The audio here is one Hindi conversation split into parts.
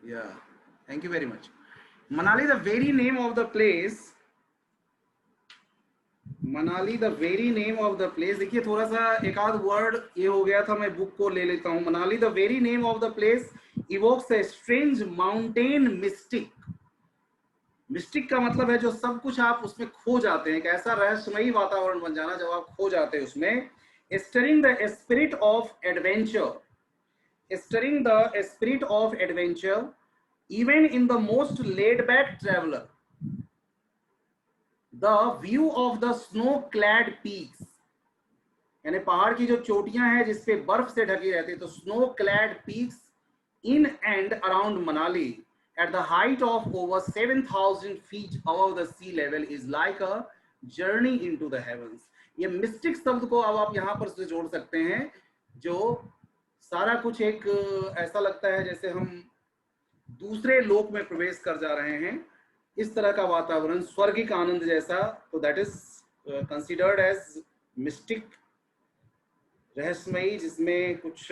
Yeah, thank you very much. Manali, the very name of the place. Manali the very name of the place. देखिए थोड़ा सा एक आध वर्ड ये हो गया था, मैं बुक को ले लेता हूं. Manali the very name of the place evokes a strange mountain mistake. Mistake का मतलब है जो सब कुछ आप उसमें खो जाते हैं, एक ऐसा रहस्यमयी वातावरण बन जाना जब आप खो जाते हैं उसमें. Stirring the spirit of adventure, stirring the spirit of adventure even in the most laid back traveller. The view of the snow clad peaks, यानी पहाड़ की जो चोटियां हैं जिसपे बर्फ से ढकी रहती है, तो snow clad peaks in and around Manali at the height of over 7,000 feet above the sea level is like a journey into the heavens. ये मिस्टिक शब्द को अब आप यहाँ पर से जोड़ सकते हैं, जो सारा कुछ एक ऐसा लगता है जैसे हम दूसरे लोक में प्रवेश कर जा रहे हैं. इस तरह का वातावरण, स्वर्गिक आनंद जैसा, तो that is considered as mystic, रहस्यमयी, जिसमें कुछ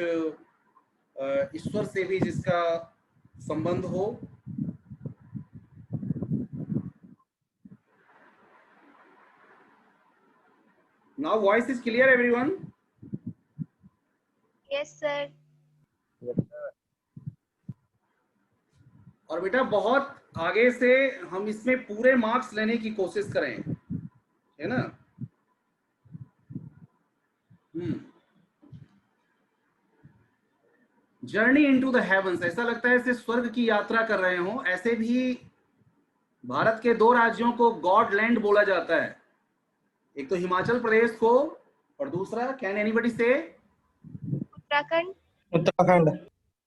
ईश्वर से भी जिसका संबंध हो. Now voice is clear everyone? Yes sir. Yes, sir. और बेटा बहुत आगे से हम इसमें पूरे मार्क्स लेने की कोशिश करें, है ना. जर्नी इनटू द हेवंस, ऐसा लगता है जैसे स्वर्ग की यात्रा कर रहे हो. ऐसे भी भारत के दो राज्यों को गॉड लैंड बोला जाता है, एक तो हिमाचल प्रदेश को और दूसरा, कैन एनीबडी से, उत्तराखंड. उत्तराखंड.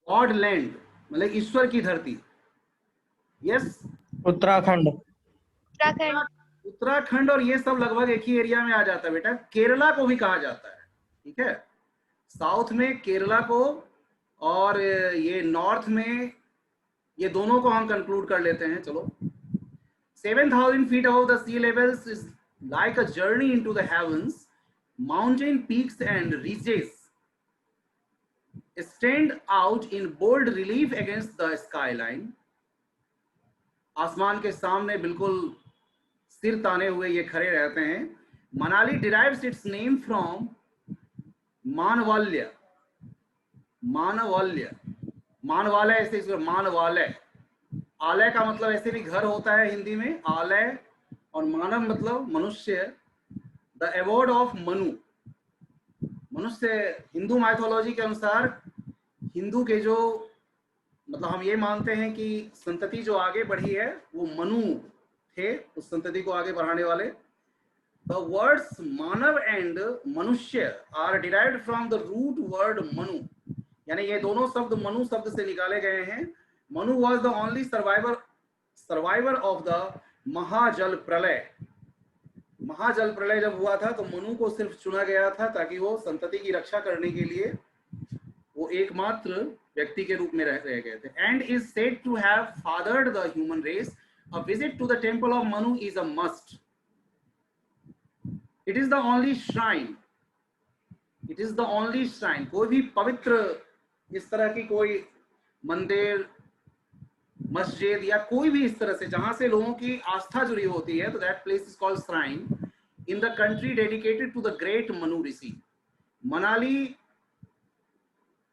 गॉड लैंड मतलब ईश्वर की धरती. यस, उत्तराखंड. उत्तराखंड. उत्तराखंड और ये सब लगभग एक ही एरिया में आ जाता है बेटा. केरला को भी कहा जाता है, ठीक है. साउथ में केरला को और ये नॉर्थ में, ये दोनों को हम कंक्लूड कर लेते हैं. चलो, 7,000 feet above the sea levels is like a journey into the heavens. Mountain peaks and ridges stand out in bold relief against the skyline. आसमान के सामने बिल्कुल सिर ताने हुए ये खड़े रहते हैं. Manali derives its name from मानवाल्य. मानवाल्य, मानवालय, ऐसे इसको मानवालय. आलय का मतलब ऐसे भी घर होता है हिंदी में, आलय, और मानव मतलब मनुष्य. द अवॉर्ड ऑफ मनु, मनुष्य. हिंदू माइथोलॉजी के अनुसार हिंदू के जो मतलब हम ये मानते हैं कि संतति जो आगे बढ़ी है वो मनु थे, उस संतति को आगे बढ़ाने वाले. The words manav and manushya are derived from the root word Manu, यानी ये दोनों शब्द मनु शब्द से निकाले गए हैं. Manu was the only survivor of the Mahajal Pralay. महाजल प्रलय जब हुआ था तो मनु को सिर्फ चुना गया था ताकि वो संतति की रक्षा करने के लिए वो एकमात्र व्यक्ति के रूप में रह गए थे. And is said to have fathered the human race. A visit to the temple of Manu is a must. It is the only shrine, it is the only shrine. कोई भी पवित्र इस तरह की कोई मंदिर, मस्जिद या कोई भी इस तरह से जहां से लोगों की आस्था जुड़ी होती है, तो that place is called shrine in the country dedicated to the great Manu Rishi. Manali,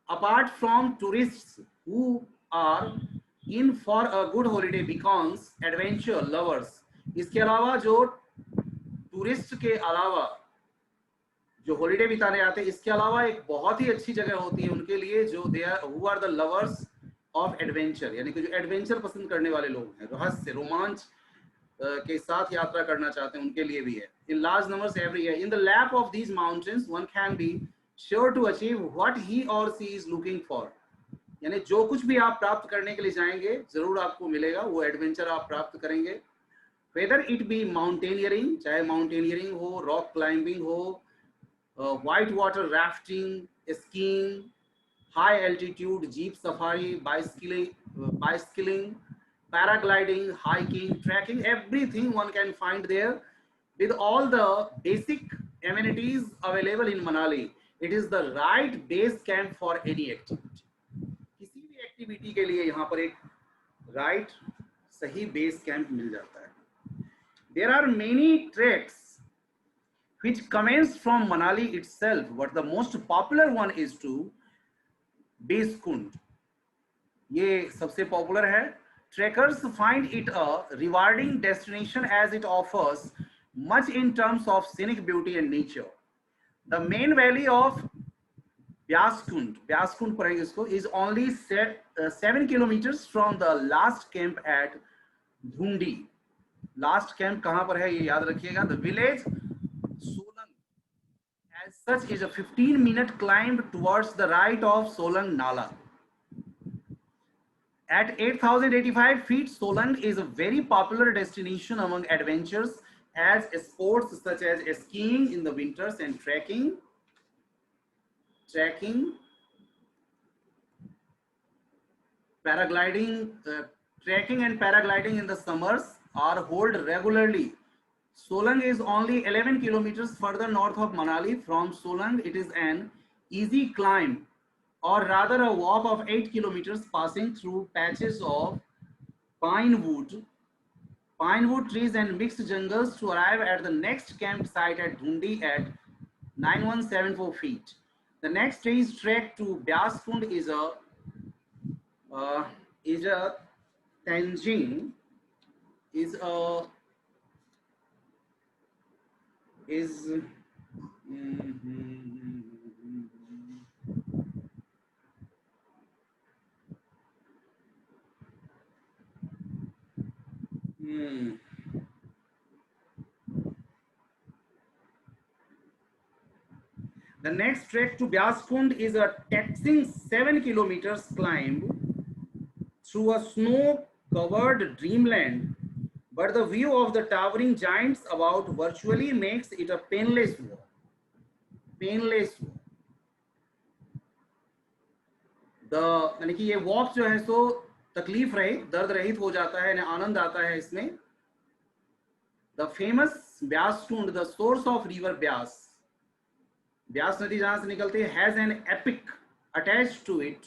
apart from tourists who are in for a good holiday, becomes adventure lovers. इसके अलावा जो टूरिस्ट के अलावा जो हॉलिडे बिताने आते हैं, इसके अलावा एक बहुत ही अच्छी जगह होती है उनके लिए, जो they are who are the lovers of adventure, यानी कि जो एडवेंचर पसंद करने वाले लोग हैं, रहस्य रोमांच के साथ यात्रा करना चाहते हैं, उनके लिए भी है. In large numbers every year in the lap of these mountains one can be sure to achieve what he or she is looking for. यानी जो कुछ भी आप प्राप्त करने के लिए जाएंगे जरूर आपको मिलेगा, वो एडवेंचर आप प्राप्त करेंगे. वेदर इट बी माउंटेनियरिंग, चाहे माउंटेनियरिंग हो, रॉक क्लाइंबिंग हो, white water rafting, skiing, high altitude jeep safari, bicycling, paragliding, hiking, trekking, everything one can find there with all the basic amenities available in Manali. It is the right base camp for any activity. किसी भी एक्टिविटी के लिए यहाँ पर एक राइट, सही बेस कैंप मिल जाता है. There are many treks which commence from Manali itself, but the most popular one is to Base Kund. ये सबसे पॉपुलर है. Trekkers find it a rewarding destination as it offers much in terms of scenic beauty and nature. The main valley of Byas Kund पढ़ेंगे इसको, is only 7 kilometers from the last camp at Dhundi. Last camp कहां पर है ये याद रखिएगा. The village Solang as such is a 15-minute climb towards the right of Solang Nala. At 8,085 feet, Solang is a very popular destination among adventurers as sports such as skiing in the winters and trekking, trekking and paragliding in the summers are held regularly. Solang is only 11 kilometers further north of Manali. From Solang, it is an easy climb, or rather a walk of 8 kilometers passing through patches of pine wood trees and mixed jungles to arrive at the next campsite at Dhundi at 9174 feet. The next day's trek to Byas Kund is Tanjing. The next trek to Byas Kund is a taxing 7 kilometers climb through a snow-covered dreamland, but the view of the towering giants about virtually makes it a painless walk. यानी कि ये वॉक जो है सो तकलीफ रहित, दर्द रहित हो जाता है, आनंद आता है इसमें. The famous Beas Kund, the source of river Beas नदी जहां से निकलती है, has an epic attached to it.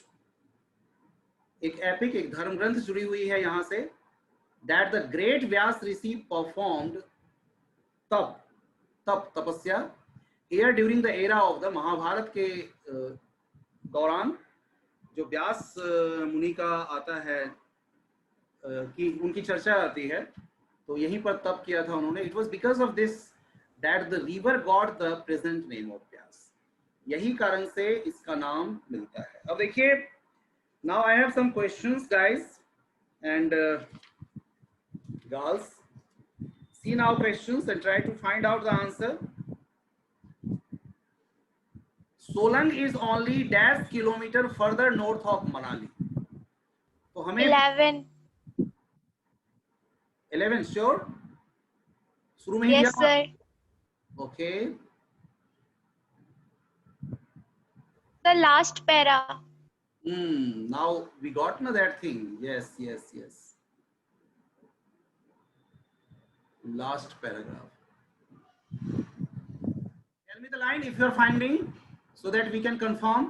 एक एपिक, एक धर्म ग्रंथ जुड़ी हुई है यहां से. That the great Vyas Rishi performed tapasya here during the era of the Mahabharat के दौरान जो व्यास मुनि का आता है कि उनकी चर्चा आती है, तो यहीं पर तप किया था उन्होंने. It was because of this that the river got the present name of Vyas. यही कारण से इसका नाम मिलता है. अब देखिए, now I have some questions guys and girls. See now questions and try to find out the answer. Solang is only dash kilometer further north of Manali. तो हमें 11 sure. शुरू में ही Yes sir. Okay. The last para. Now we got that thing. Yes. Last paragraph. Tell me the line if you are finding, so that we can confirm.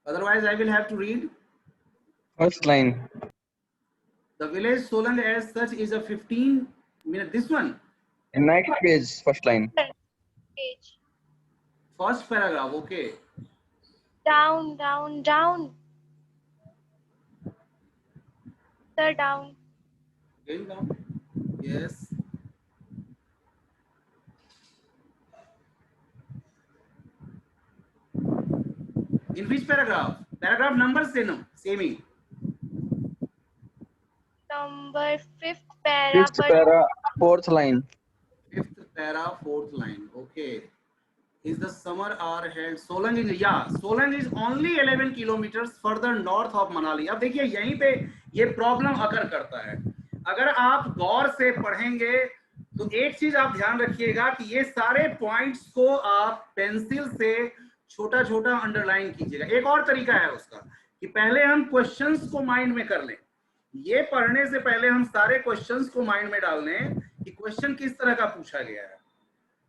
Otherwise, I will have to read. First line. The village Solang as such is a 15-minute. This one. In next page, first line. Page. First paragraph. Okay. Down. Sir, down. Again down. Yes. In which paragraph? Paragraph number same he. Number 5th para. Fifth para, fourth line. 5th para, 4th line. Okay. Is the summer are held. Solang is only 11 kilometers further north of Manali. अब देखिए यहीं पे ये प्रॉब्लम अकर करता है. अगर आप गौर से पढ़ेंगे तो एक चीज आप ध्यान रखिएगा कि ये सारे पॉइंट्स को आप पेंसिल से छोटा छोटा अंडरलाइन कीजिएगा. एक और तरीका है उसका कि पहले हम क्वेश्चंस को माइंड में कर लें. ये पढ़ने से पहले हम सारे क्वेश्चंस को माइंड में डाल लें कि क्वेश्चन किस तरह का पूछा गया है.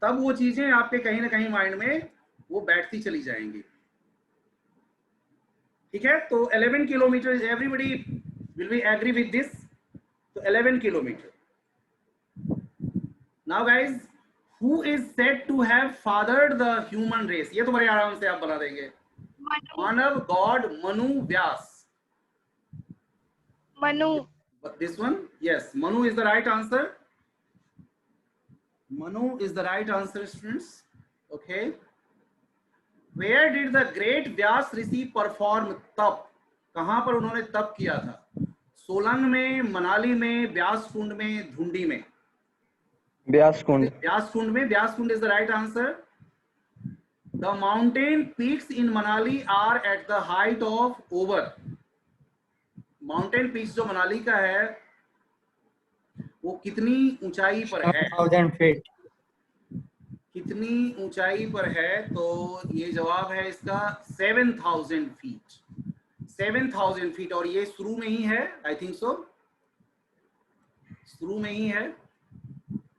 तब वो चीजें आपके कहीं ना कहीं माइंड में वो बैठती चली जाएंगी. ठीक है, तो 11 kilometre everybody Will we agree with this? So 11 kilometer. Now guys, who is said to have fathered the human race? ये तो बड़े आराम से आप बना देंगे. मानव, God, Manu, Vyas. Manu. But this one, yes, Manu is the right answer. Manu is the right answer, students. Okay. Where did the great Vyas Rishi perform तप? कहां पर उन्होंने तप किया था? सोलंग में, मनाली में, व्यास कुंड में, धुंडी में. व्यास कुंड. व्यास कुंड में. व्यास कुंड is the right answer. The mountain peaks in Manali are at the height of over. Mountain peaks जो मनाली का है वो कितनी ऊंचाई पर है? 1000 feet. कितनी ऊंचाई पर है? तो ये जवाब है इसका 7000 फीट. 7000 फीट. और ये शुरू में ही है, आई थिंक सो, शुरू में ही है.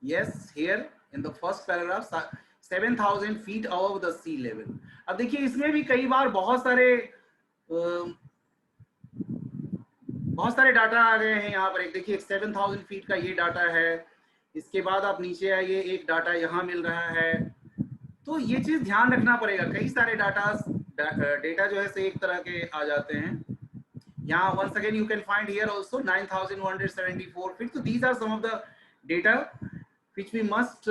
Yes, here in the first paragraph 7000 feet above the sea level. अब देखिए इसमें भी कई बार बहुत सारे डाटा आ गए हैं यहाँ पर. एक देखिए 7000 फीट का ये डाटा है, इसके बाद आप नीचे आइए, एक डाटा यहाँ मिल रहा है. तो ये चीज ध्यान रखना पड़ेगा. कई सारे डेटा जो है से एक तरह के आ जाते हैं. यहाँ once again you can find here also 9174 feet. So these are some of the data which we must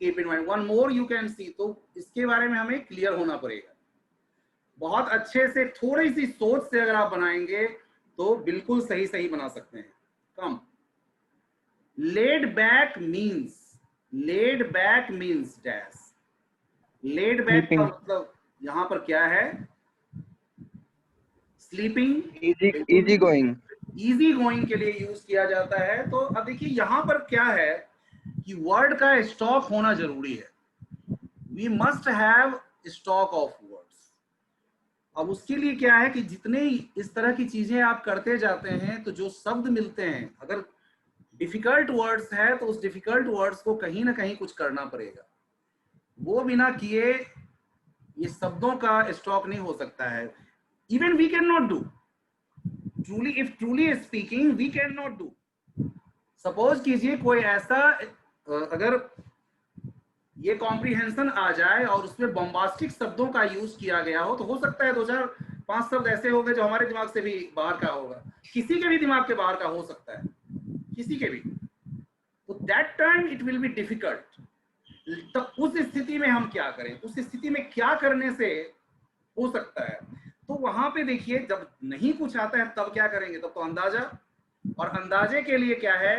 keep in mind. One more you can see. तो इसके बारे में हमें क्लियर होना पड़ेगा. बहुत अच्छे से थोड़ी सी सोच से अगर आप बनाएंगे तो बिल्कुल सही बना सकते हैं. कम. Laid back means dash. Laid back का मतलब यहाँ पर क्या है? Sleeping. Easy going. Easy going के लिए यूज किया जाता है. तो अब देखिए यहाँ पर क्या है कि वर्ड का स्टॉक होना जरूरी है. We must have stock of words. अब उसके लिए क्या है कि जितने इस तरह की चीजें आप करते जाते हैं तो जो शब्द मिलते हैं, अगर डिफिकल्ट वर्ड्स है तो उस डिफिकल्ट वर्ड्स को कहीं ना कहीं कुछ करना पड़ेगा. वो बिना किए ये शब्दों का स्टॉक नहीं हो सकता है. Even we can not do. Truly speaking we can not do. Suppose कीजिए कोई ऐसा, अगर ये कॉम्प्रिहेंशन आ जाए और उसमें बॉम्बास्टिक शब्दों का यूज किया गया हो, तो हो सकता है 2-4-5 शब्द ऐसे होंगे जो हमारे दिमाग से भी बाहर का होगा, किसी के भी दिमाग के बाहर का हो सकता है, किसी के भी. तो that time it will be difficult. तो उस स्थिति में हम क्या करें? उस स्थिति में क्या करने से हो सकता है? तो वहां पे देखिए, जब नहीं कुछ आता है तब क्या करेंगे? तब तो अंदाजा. और अंदाजे के लिए क्या है,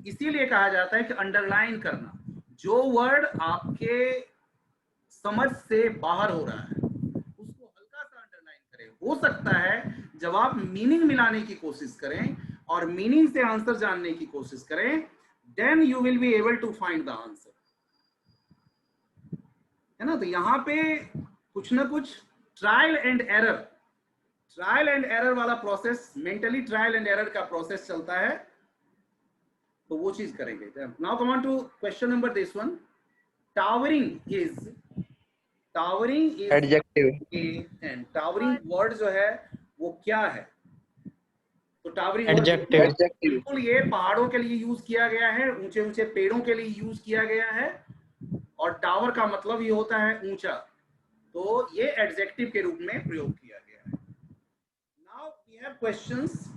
इसीलिए कहा जाता है कि अंडरलाइन करना. जो वर्ड आपके समझ से बाहर हो रहा है उसको हल्का सा अंडरलाइन करें. हो सकता है जब आप मीनिंग मिलाने की कोशिश करें और मीनिंग से आंसर जानने की कोशिश करें, then you will be able to find the answer. है ना? तो यहाँ पे कुछ ना कुछ ट्रायल एंड एरर वाला process, mentally trial and error का प्रोसेस चलता है. तो वो चीज करेंगे. Now come on to question number this one. Towering is Adjective. And towering word जो है वो क्या है? तो टावरिंग Adjective. बिल्कुल ये पहाड़ों के लिए यूज किया गया है, ऊंचे ऊंचे पेड़ों के लिए यूज किया गया है. और टावर का मतलब ये होता है ऊंचा. तो ये एडजेक्टिव के रूप में प्रयोग किया गया है. Now we have questions.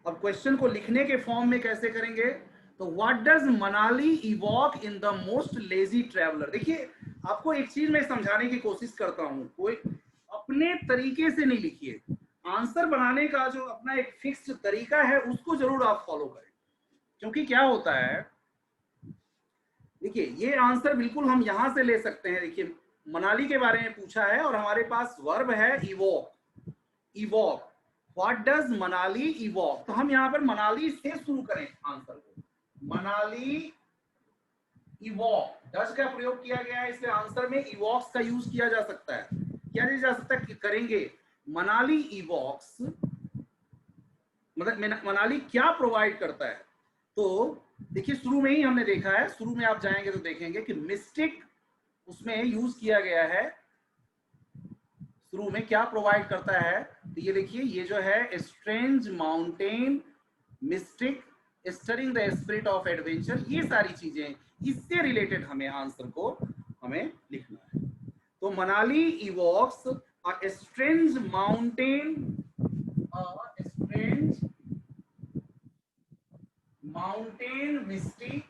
अब क्वेश्चन को लिखने के फॉर्म में कैसे करेंगे? तो what does Manali evoke in the most lazy traveller. देखिए आपको एक चीज मैं समझाने की कोशिश करता हूं. कोई अपने तरीके से नहीं लिखिए. आंसर बनाने का जो अपना एक फिक्स्ड तरीका है उसको जरूर आप फॉलो करें. क्योंकि क्या होता है, देखिए ये आंसर बिल्कुल हम यहां से ले सकते हैं. देखिए मनाली के बारे में पूछा है और हमारे पास वर्ब है evoke. What does Manali evoke. तो हम यहाँ पर मनाली से शुरू करें आंसर को. मनाली इवॉक, डज का प्रयोग किया गया है, इसलिए आंसर में इवॉक्स का यूज किया जा सकता है. क्या किया जा सकता है? करेंगे मनाली इवॉक्स, मतलब मनाली क्या प्रोवाइड करता है. तो देखिए शुरू में ही हमने देखा है, शुरू में आप जाएंगे तो देखेंगे कि मिस्टिक उसमें यूज किया गया है. शुरू में क्या प्रोवाइड करता है? तो ये देखिए, ये जो है strange mountain mistake, stirring the spirit of adventure, ये सारी चीजें, इससे रिलेटेड हमें आंसर को हमें लिखना है। तो Manali evokes a strange mountain, strange mountain mistake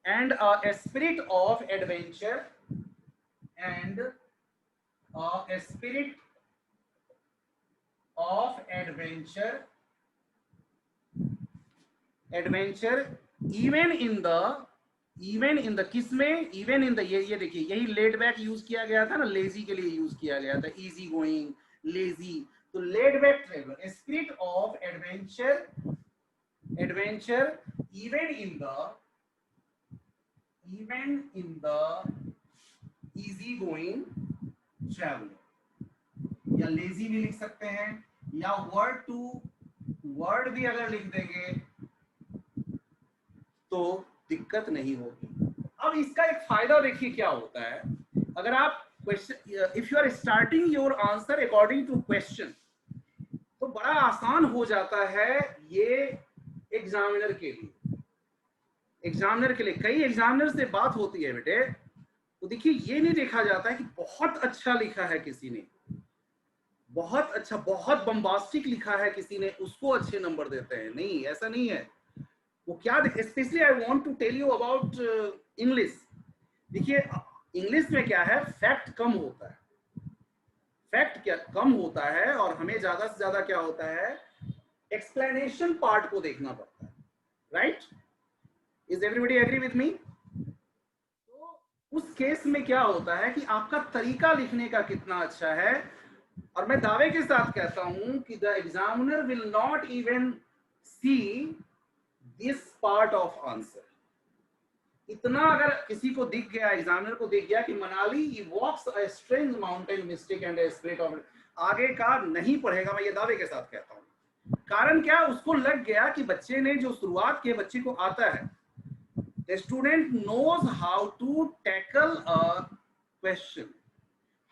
and a spirit of adventure and a spirit of adventure even in the किसमें, even in the, ये देखिए यही लेड बैक यूज किया गया था ना, लेजी के लिए यूज किया गया था, इजी गोइंग, लेजी, तो laid back traveller, spirit of adventure even in the easy going traveler, या लेजी भी लिख सकते हैं, या वर्ड टू वर्ड भी अगर लिख देंगे तो दिक्कत नहीं होगी। अब इसका एक फायदा देखिए क्या होता है, अगर आप question, if you are starting your answer according to question, तो बड़ा आसान हो जाता है ये एग्जामिनर के लिए। कई एग्जामिनर से बात होती है बेटे, तो देखिए ये नहीं देखा जाता है कि बहुत अच्छा लिखा है किसी ने, बहुत अच्छा, बहुत बम्बास्टिक लिखा है किसी ने, उसको अच्छे नंबर देते हैं, नहीं, ऐसा नहीं है। वो क्या, specially I want to tell you about English. देखिए इंग्लिश में क्या है, फैक्ट कम होता है, फैक्ट क्या कम होता है, और हमें ज्यादा से ज्यादा क्या होता है, एक्सप्लेनेशन पार्ट को देखना पड़ता है, right? Is everybody agree with me? तो उस केस में क्या होता है कि आपका तरीका लिखने का कितना अच्छा है, और मैं दावे के साथ कहता हूं कि the examiner will not even see this part of answer. इतना अगर किसी को दिख गया, एग्जामिनर को दिख गया कि Manali walks a strange mountain mystic and a spirit of, आगे का नहीं पढ़ेगा, मैं ये दावे के साथ कहता हूं। कारण क्या, उसको लग गया कि बच्चे ने जो शुरुआत के, बच्चे को आता है, the student knows how to tackle a question,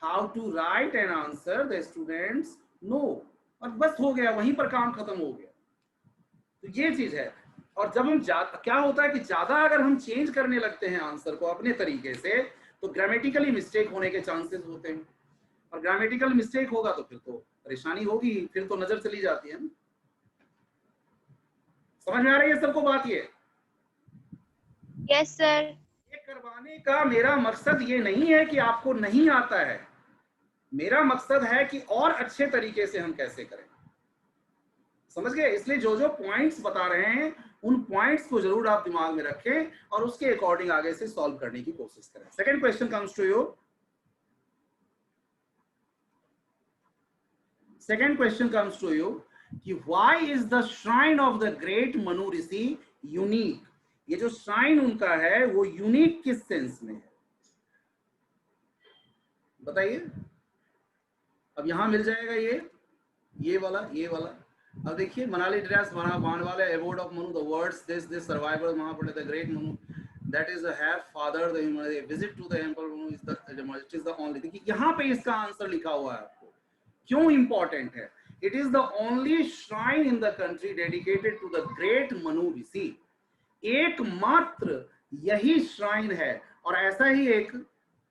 how to write an answer, the students know, और बस हो गया, वहीं पर काम खत्म हो गया। तो ये चीज है। और जब हम क्या होता है कि ज्यादा अगर हम चेंज करने लगते हैं आंसर को अपने तरीके से, तो ग्रामेटिकली मिस्टेक होने के चांसेस होते हैं, और ग्रामेटिकल मिस्टेक होगा तो फिर तो परेशानी होगी, फिर तो नजर चली जाती है ना। समझ में आ रही है सबको बात? ये यस सर। ये करवाने का मेरा मकसद ये नहीं है कि आपको नहीं आता है, मेरा मकसद है कि और अच्छे तरीके से हम कैसे करें, समझ गए? इसलिए जो जो पॉइंट्स बता रहे हैं उन पॉइंट्स को जरूर आप दिमाग में रखें और उसके अकॉर्डिंग आगे से सॉल्व करने की कोशिश करें। Second question comes to you. Second question comes to you कि why is the shrine of the great Manu Rishi unique? ये जो श्राइन उनका है वो यूनिक किस सेंस में है, बताइए। अब यहां मिल जाएगा ये वाला। अब देखिए, मनाली ड्रेस वाले award of Manu, the words this survival महापंडित the great Manu that is have father the visit to the temple Manu is the only. देखिए यहाँ पे इसका आंसर लिखा हुआ है आपको, क्यों इंपॉर्टेंट है। It is the only shrine in the country dedicated to the great Manu Rishi. एकमात्र यही श्राइन है, और ऐसा ही एक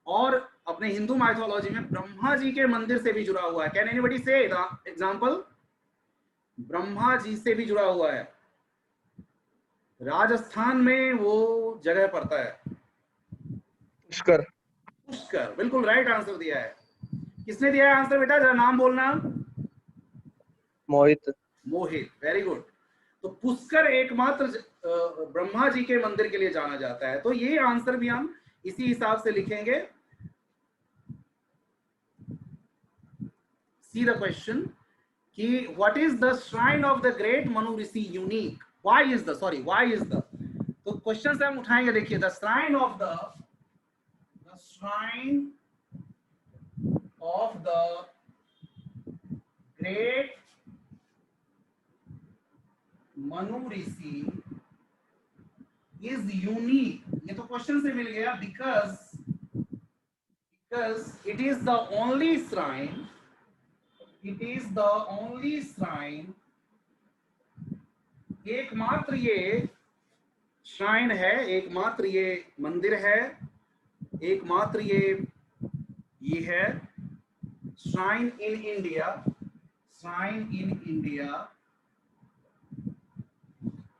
और अपने हिंदू माइथोलॉजी में ब्रह्मा जी के मंदिर से भी जुड़ा हुआ है। कैन एनीबॉडी से एग्जांपल? ब्रह्मा जी से भी जुड़ा हुआ है, राजस्थान में वो जगह पड़ता है, पुष्कर। पुष्कर, बिल्कुल राइट आंसर दिया है। किसने दिया है आंसर बेटा, जरा नाम बोलना। मोहित। मोहित, वेरी गुड। तो पुष्कर एकमात्र ब्रह्मा जी के मंदिर के लिए जाना जाता है, तो ये आंसर भी हम इसी हिसाब से लिखेंगे। सी द क्वेश्चन कि what is the shrine of the great Manu Rishi unique, why is the, तो क्वेश्चन से हम उठाएंगे। देखिए, the shrine of the great Manu Rishi is unique. ये तो क्वेश्चन से मिल गया, because because it is the only shrine, it is the only shrine, एकमात्र ये श्राइन है, एकमात्र ये मंदिर है, एकमात्र ये है shrine in India, shrine in India,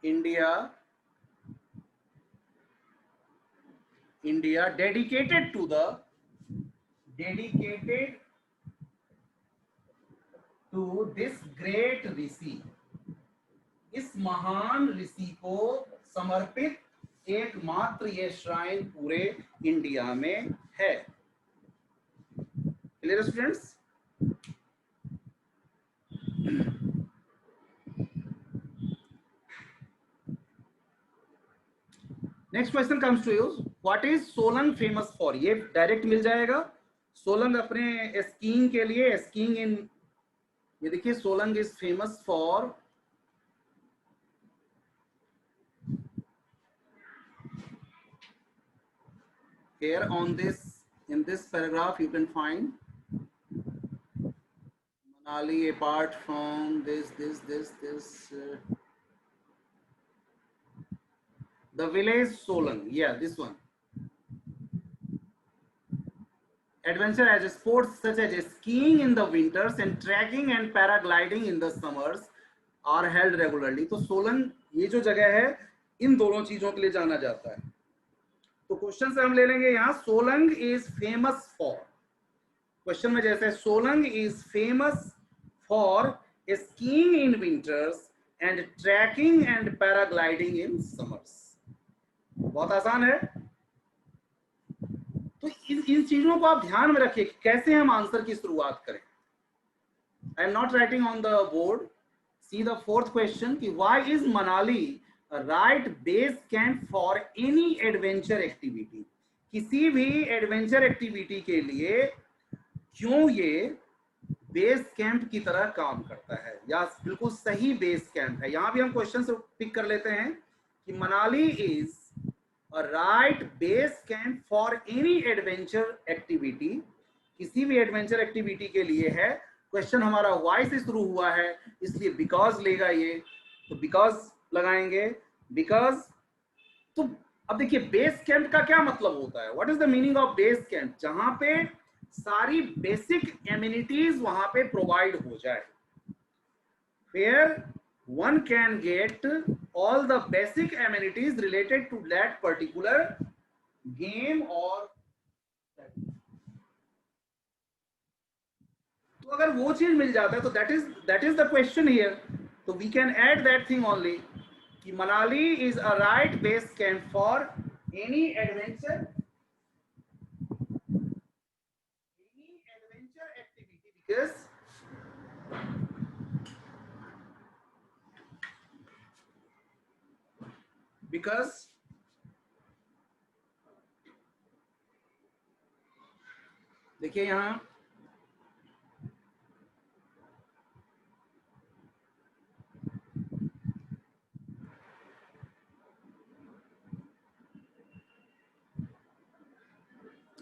India dedicated to this great ऋषि, इस महान ऋषि को समर्पित एकमात्र ये श्राइन पूरे इंडिया में है। Clear students? Next question comes to you, what is Solang famous for? ये डायरेक्ट मिल जाएगा। सोलंग अपने स्कीइंग के लिए, स्कीइंग इन, ये देखिए Solang is famous for here on this, in this paragraph you can find Manali apart from this the village Solang, yeah, this one. Adventure as sports such as skiing in the winters and trekking and paragliding in the summers are held regularly. तो सोलंग ये जो जगह है इन दोनों चीजों के लिए जाना जाता है। तो क्वेश्चन से हम ले लेंगे यहाँ Solang is famous for, question में जैसे Solang is famous for skiing in winters and trekking and paragliding in summers. बहुत आसान है। तो इन चीजों को आप ध्यान में रखिए कि कैसे हम आंसर की शुरुआत करें। I am not writing on the board. See the fourth question कि why is Manali right base camp for any adventure activity? किसी भी एडवेंचर एक्टिविटी के लिए क्यों ये बेस कैंप की तरह काम करता है, या बिल्कुल सही बेस कैंप है। यहां भी हम क्वेश्चन से पिक कर लेते हैं कि Manali is a right base camp for any adventure activity, किसी भी एडवेंचर एक्टिविटी के लिए है। क्वेश्चन हमारा वाई से शुरू हुआ है, इसलिए बिकॉज लेगा ये, तो बिकॉज लगाएंगे। बिकॉज, तो अब देखिए बेस कैंप का क्या मतलब होता है, what is the meaning of base camp? जहां पे सारी बेसिक एमिनिटीज वहां पे प्रोवाइड हो जाए, where one can get all the basic amenities related to that particular game और, तो अगर वो चीज मिल जाता है तो that is the question here. तो we can add that thing only कि Manali is a right base camp for any adventure activity, because देखिए यहां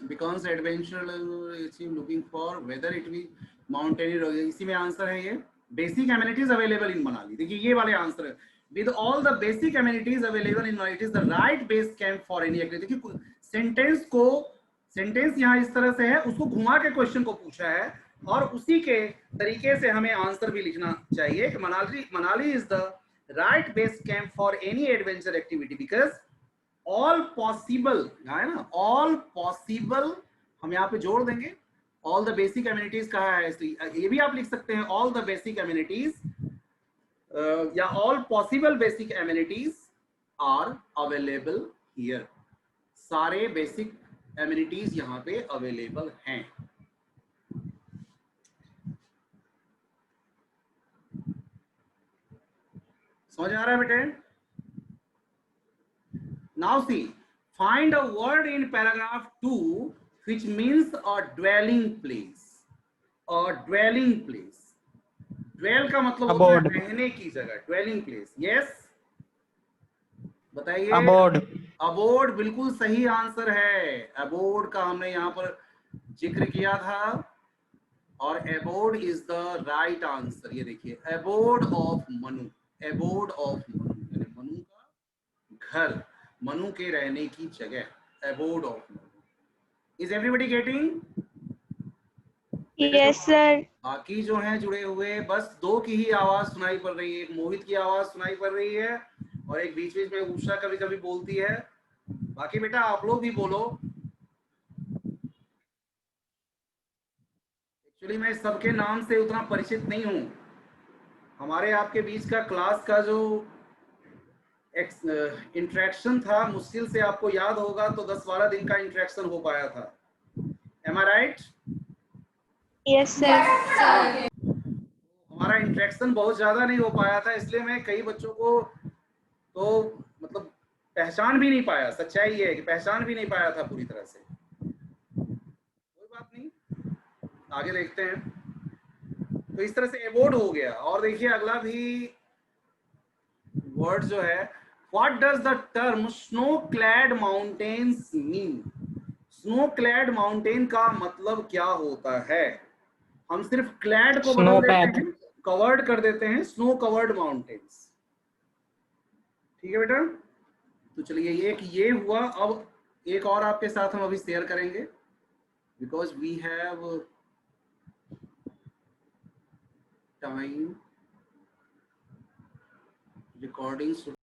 because adventure is looking for whether it be mountaineer, इसी में आंसर है ये basic amenities available in Manali. देखिए ये वाले आंसर है, with all the basic amenities available in Manali it is the right base camp for any activity. देखिए सेंटेंस यहाँ इस तरह से है, उसको घुमा के क्वेश्चन को पूछा है और उसी के तरीके से हमें आंसर भी लिखना चाहिए कि Manali is the right base camp for any adventure activity because all possible है ना, ऑल पॉसिबल हम यहाँ पे जोड़ देंगे। ऑल द बेसिक एमिनिटीज कहा है, इसलिए ये भी आप लिख सकते हैं ऑल द बेसिक एमिनिटीज या all possible basic amenities are available here. सारे बेसिक एमिनिटीज यहाँ पे अवेलेबल हैं। समझ आ रहा है बेटे? Now see, find a word in paragraph 2 which means a dwelling place. A dwelling place. Dwell का मतलब होता है रहने की जगह, dwelling place. Yes? बताइए। Abode. Abode बिल्कुल सही आंसर है। Abode का हमने यहाँ पर जिक्र किया था, और abode is the right answer. ये देखिए, abode of Manu, abode of Manu यानी मनु का घर, मनु के रहने की जगह, abode of Manu. Is everybody getting? Yes, sir. बाकी जो हैं जुड़े हुए, बस दो की ही आवाज सुनाई पड़ रही है, एक मोहित की आवाज सुनाई पड़ रही है और एक बीच बीच में उषा कभी कभी बोलती है। बाकी बेटा आप लोग भी बोलो। एक्चुअली मैं सबके नाम से उतना परिचित नहीं हूँ। हमारे आपके बीच का क्लास का जो इंटरेक्शन था, मुश्किल से आपको याद होगा तो 10-12 दिन का इंटरेक्शन हो पाया था। एम आई राइट? Yes, sir. हमारा इंटरेक्शन बहुत ज्यादा नहीं हो पाया था, इसलिए मैं कई बच्चों को तो मतलब पहचान भी नहीं पाया। सच्चाई ये है कि पहचान भी नहीं पाया था पूरी तरह से। कोई बात नहीं, आगे देखते हैं। तो इस तरह से एबोर्ड हो गया। और देखिए अगला भी वर्ड जो है, what does the term snow clad mountains mean? Snow clad mountain का मतलब क्या होता है? हम सिर्फ क्लैड को बदल देते हैं, कवर्ड कर देते हैं, स्नो कवर्ड माउंटेन्स। ठीक है बेटा, तो चलिए एक ये हुआ। अब एक और आपके साथ हम अभी शेयर करेंगे, because we have time, recording